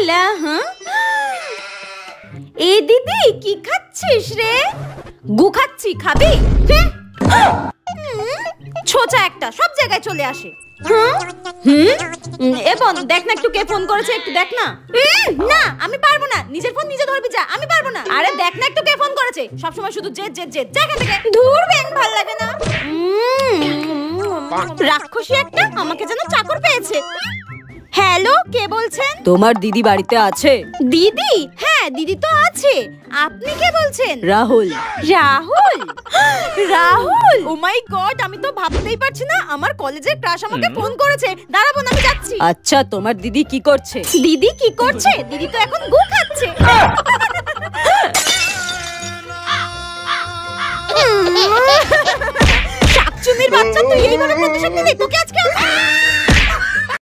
ঝামেলা। হ্যাঁ এ দিদি কি খাচ্ছিস রে? গু খাচ্ছি, খাবি? ছোচা একটা, সব জায়গায় চলে আসে। এবং দেখ না একটু কে ফোন করেছে, একটু দেখ না। না আমি পারবো না, নিজের ফোন নিজে ধরবি যা, আমি পারবো না। আরে দেখ না একটু কে ফোন করেছে, সব সময় শুধু জেদ জেদ জেদ, জায়গা থেকে দূর বেন, ভাল লাগে না। রাক্ষসী একটা, আমাকে যেন চাকর পেয়েছে। হ্যালো, কে বলছেন? তোমার দিদি বাড়িতে আছে? দিদি? হ্যাঁ দিদি তো আছে। আপনি কে বলছেন? রাহুল। রাহুল? রাহুল, ও মাই গড, আমি তো ভাবতেই পারছি না আমার কলেজের ক্রাশ আমাকে ফোন করেছে। দাঁড়াবো না, আমি যাচ্ছি। আচ্ছা তোমার দিদি কি করছে? দিদি কি করছে? দিদি তো এখন গু খাচ্ছে। শাকচুন্নির বাচ্চা, তুই এইভাবে প্রতিশোধ নিবি? তোকে আজকে